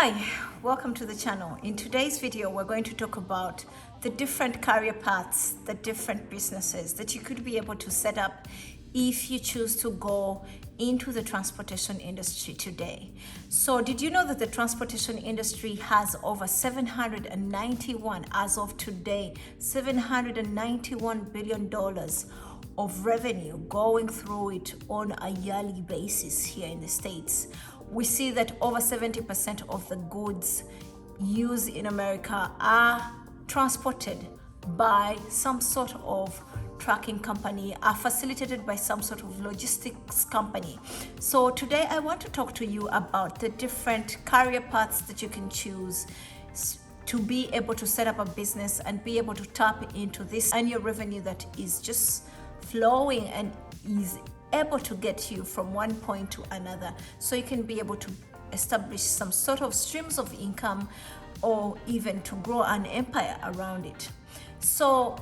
Hi, welcome to the channel. In today's video, we're going to talk about the different career paths, the different businesses that you could be able to set up if you choose to go into the transportation industry today. So did you know that the transportation industry has over 791, as of today, $791 billion of revenue going through it on a yearly basis here in the States? We see that over 70% of the goods used in America are transported by some sort of trucking company, are facilitated by some sort of logistics company. So today I want to talk to you about the different career paths that you can choose to be able to set up a business and be able to tap into this annual revenue that is just flowing and is able to get you from one point to another, so you can be able to establish some sort of streams of income or even to grow an empire around it. So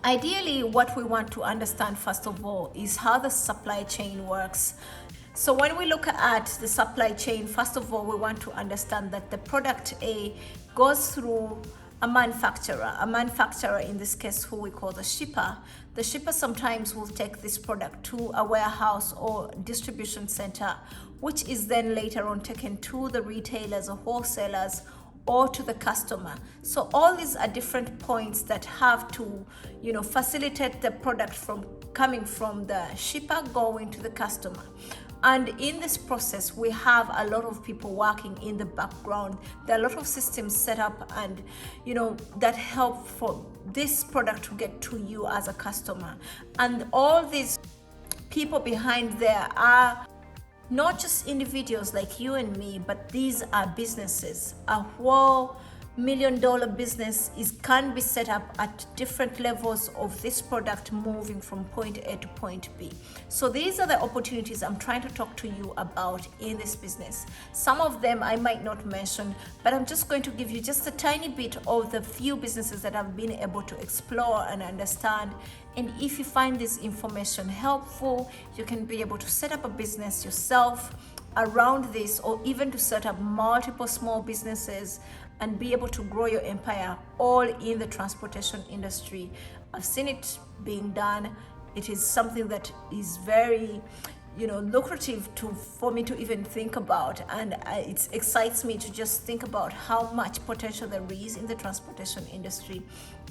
ideally, what we want to understand first of all is how the supply chain works. So when we look at the supply chain, first of all, we want to understand that the product A goes through a manufacturer in this case, who we call the shipper. The shipper sometimes will take this product to a warehouse or distribution center, which is then later on taken to the retailers or wholesalers or to the customer. So all these are different points that have to, facilitate the product from coming from the shipper going to the customer. And in this process, we have a lot of people working in the background. There are a lot of systems set up and, that help for this product to get to you as a customer. And all these people behind there are not just individuals like you and me, but these are businesses. A whole $1 million business can be set up at different levels of this product moving from point A to point B. So these are the opportunities I'm trying to talk to you about in this business. Some of them I might not mention, but I'm just going to give you just a tiny bit of the few businesses that I've been able to explore and understand. And if you find this information helpful, you can be able to set up a business yourself around this, or even to set up multiple small businesses and be able to grow your empire all in the transportation industry. I've seen it being done. It is something that is very lucrative for me to even think about, and it excites me to just think about how much potential there is in the transportation industry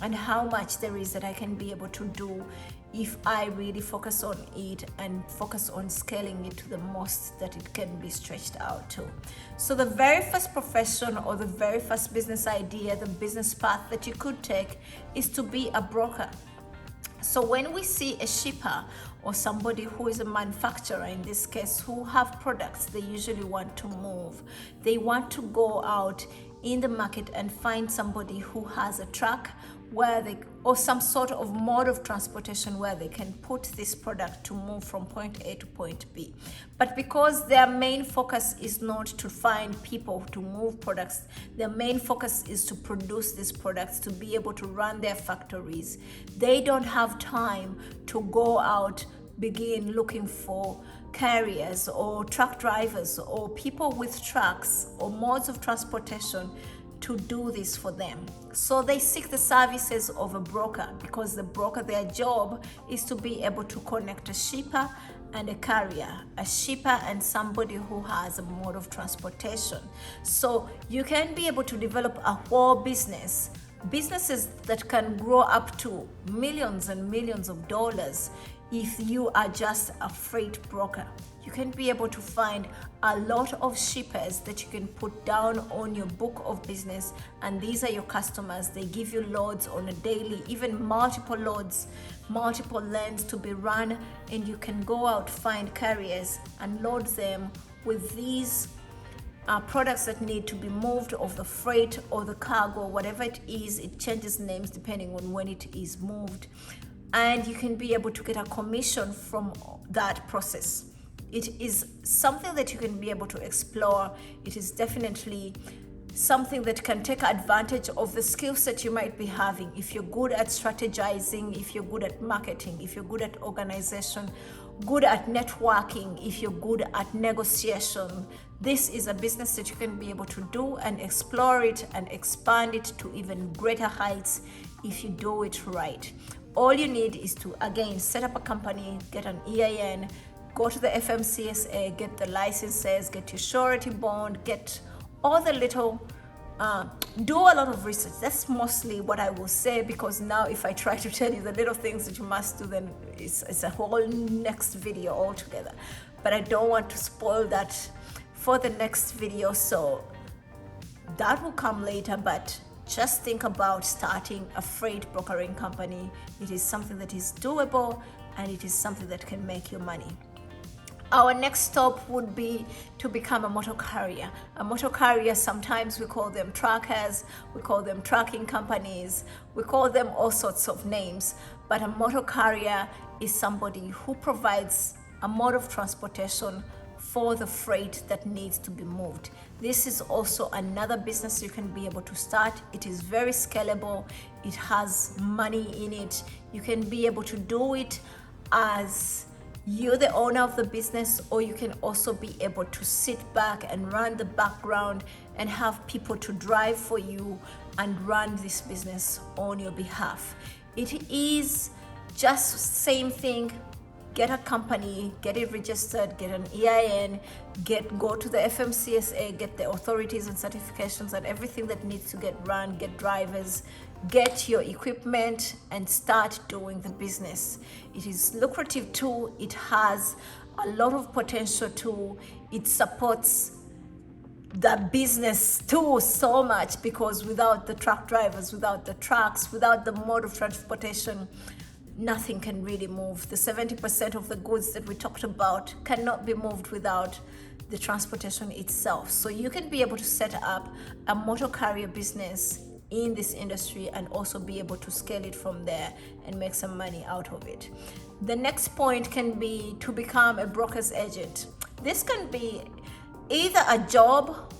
and how much there is that I can be able to do if I really focus on it and focus on scaling it to the most that it can be stretched out to. So the very first profession or the very first business idea, the business path that you could take is to be a broker. So when we see a shipper or somebody who is a manufacturer in this case, who have products they usually want to move, they want to go out in the market and find somebody who has a truck or some sort of mode of transportation where they can put this product to move from point A to point B. But because their main focus is not to find people to move products, their main focus is to produce these products, to be able to run their factories, they don't have time to go out, begin looking for carriers or truck drivers or people with trucks or modes of transportation to do this for them. So they seek the services of a broker, because the broker, their job is to be able to connect a shipper and a carrier, a shipper and somebody who has a mode of transportation. So you can be able to develop a whole businesses that can grow up to millions and millions of dollars if you are just a freight broker. You can be able to find a lot of shippers that you can put down on your book of business, and these are your customers. They give you loads on a daily, even multiple loads, multiple lanes to be run, and you can go out, find carriers and load them with these products that need to be moved, of the freight or the cargo, whatever it is. It changes names depending on when it is moved, and you can be able to get a commission from that process. It is something that you can be able to explore. It is definitely something that can take advantage of the skill set you might be having. If you're good at strategizing, if you're good at marketing, if you're good at organization, good at networking, if you're good at negotiation, this is a business that you can be able to do and explore it and expand it to even greater heights if you do it right. All you need is to, again, set up a company, get an EIN, go to the FMCSA, get the licenses, get your surety bond, get all the little, do a lot of research. That's mostly what I will say, because now if I try to tell you the little things that you must do, then it's a whole next video altogether. But I don't want to spoil that for the next video, so that will come later. But just think about starting a freight brokering company. It is something that is doable, and it is something that can make you money. Our next stop would be to become a motor carrier. A motor carrier, sometimes we call them truckers, we call them trucking companies, we call them all sorts of names. But a motor carrier is somebody who provides a mode of transportation for the freight that needs to be moved. This is also another business you can be able to start. It is very scalable. It has money in it. You can be able to do it as you're the owner of the business, or you can also be able to sit back and run the background and have people to drive for you and run this business on your behalf. It is just same thing. Get a company, get it registered, get an EIN, go to the FMCSA, get the authorities and certifications and everything that needs to get run, get drivers, get your equipment, and start doing the business. It is lucrative too. It has a lot of potential too. It supports the business too so much, because without the truck drivers, without the trucks, without the mode of transportation, nothing can really move. The 70% of the goods that we talked about cannot be moved without the transportation itself. So you can be able to set up a motor carrier business in this industry and also be able to scale it from there and make some money out of it. The next point can be to become a broker's agent. This can be either a job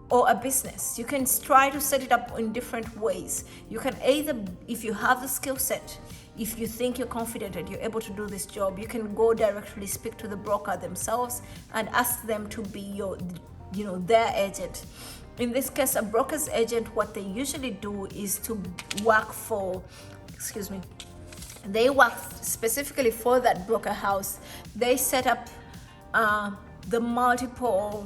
or a business. You can try to set it up in different ways. You can either, if you have the skill set, if you think you're confident that you're able to do this job, you can go directly speak to the broker themselves and ask them to be their agent. In this case, a broker's agent, what they usually do is to work for, they work specifically for that broker house. They set up the multiple,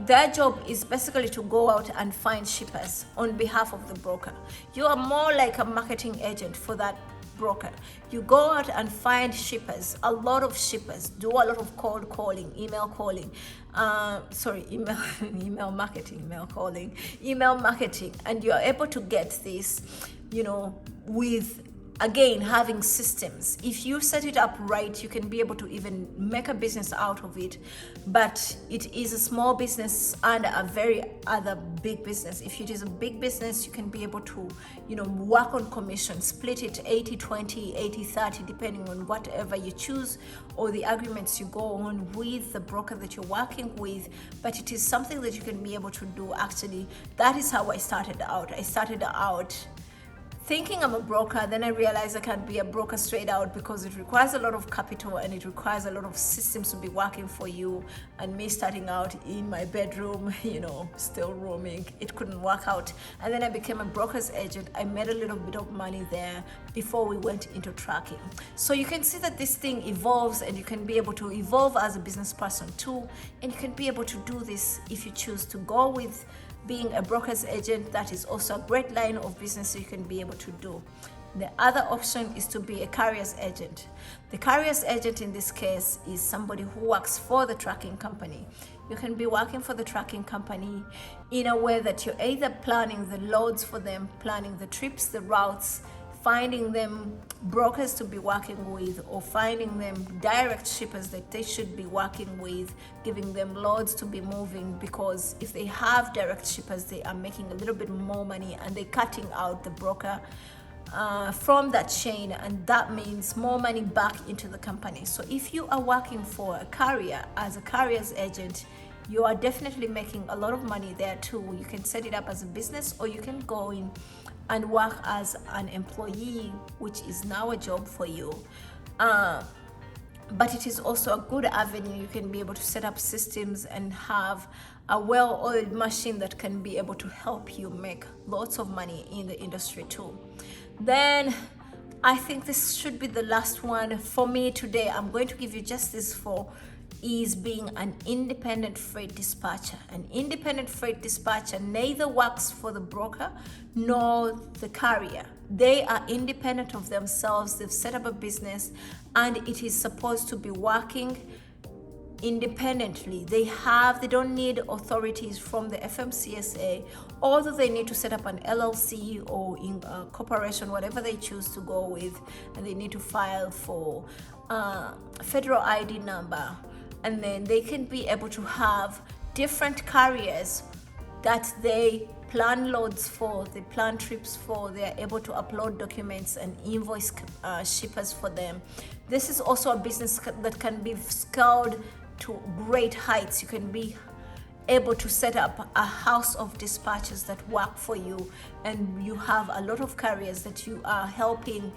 their job is basically to go out and find shippers on behalf of the broker. You are more like a marketing agent for that broker. You go out and find shippers, a lot of shippers, do a lot of cold calling, email calling, email marketing, and you're able to get this, with, again, having systems. If you set it up right, you can be able to even make a business out of it. But it is a small business and a very other big business. If it is a big business, you can be able to, work on commission, split it 80-20, 80-30, depending on whatever you choose or the agreements you go on with the broker that you're working with. But it is something that you can be able to do. Actually, that is how I started out. I started out thinking I'm a broker, then I realized I can't be a broker straight out, because it requires a lot of capital and it requires a lot of systems to be working for you. And me starting out in my bedroom, still roaming, it couldn't work out. And then I became a broker's agent. I made a little bit of money there before we went into tracking. So you can see that this thing evolves, and you can be able to evolve as a business person too. And you can be able to do this if you choose to go with being a broker's agent. That is also a great line of business you can be able to do. The other option is to be a carrier's agent. The carrier's agent in this case is somebody who works for the trucking company. You can be working for the trucking company in a way that you're either planning the loads for them, planning the trips, the routes, finding them brokers to be working with, or finding them direct shippers that they should be working with, giving them loads to be moving, because if they have direct shippers, they are making a little bit more money and they're cutting out the broker from that chain, and that means more money back into the company. So if you are working for a carrier as a carrier's agent, you are definitely making a lot of money there too. You can set it up as a business, or you can go in and work as an employee, which is now a job for you. but it is also a good avenue. You can be able to set up systems and have a well-oiled machine that can be able to help you make lots of money in the industry too. Then I think this should be the last one for me today. I'm going to give you just this for is being an independent freight dispatcher. An independent freight dispatcher neither works for the broker nor the carrier. They are independent of themselves. They've set up a business and it is supposed to be working independently. They don't need authorities from the FMCSA, although they need to set up an LLC or in a corporation, whatever they choose to go with, and they need to file for federal ID number. And then they can be able to have different carriers that they plan loads for, they plan trips for, they are able to upload documents and invoice shippers for them. This is also a business that can be scaled to great heights. You can be able to set up a house of dispatchers that work for you, and you have a lot of carriers that you are helping,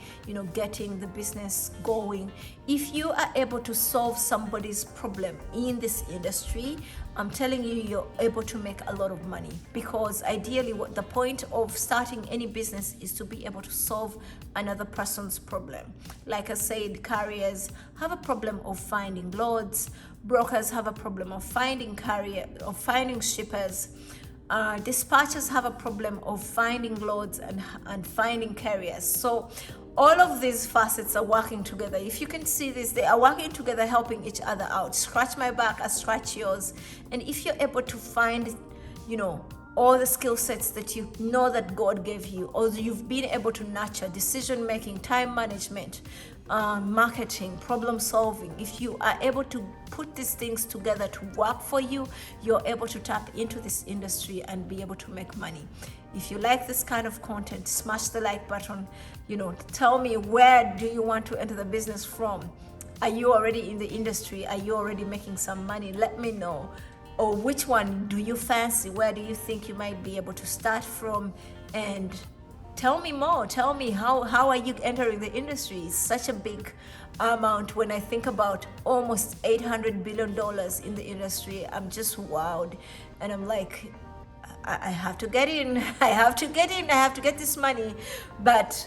getting the business going. If you are able to solve somebody's problem in this industry, I'm telling you, you're able to make a lot of money, because ideally what the point of starting any business is to be able to solve another person's problem. Like I said, carriers have a problem of finding loads, brokers have a problem of finding shippers, dispatchers have a problem of finding loads and finding carriers. So all of these facets are working together. If you can see this, they are working together, helping each other out. Scratch my back, I scratch yours. And if you're able to find, all the skill sets that you know that God gave you, or you've been able to nurture, decision making, time management, marketing, problem solving, if you are able to put these things together to work for you, you're able to tap into this industry and be able to make money. If you like this kind of content, smash the like button. Tell me, where do you want to enter the business from? Are you already in the industry? Are you already making some money? Let me know. Or which one do you fancy? Where do you think you might be able to start from? And tell me more. Tell me, how are you entering the industry? It's such a big amount. When I think about almost $800 billion in the industry, I'm just wowed. And I'm like, I have to get in. I have to get this money. But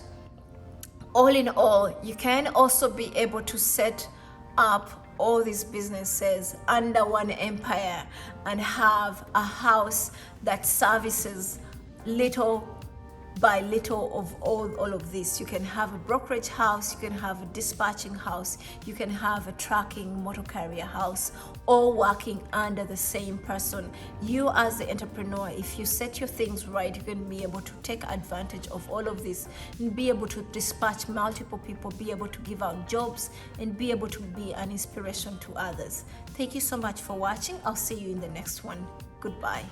all in all, you can also be able to set up all these businesses under one empire and have a house that services little by little of all of this. You can have a brokerage house, you can have a dispatching house, you can have a trucking motor carrier house, all working under the same person. You as the entrepreneur, if you set your things right, you can be able to take advantage of all of this and be able to dispatch multiple people, be able to give out jobs, and be able to be an inspiration to others. Thank you so much for watching. I'll see you in the next one. Goodbye.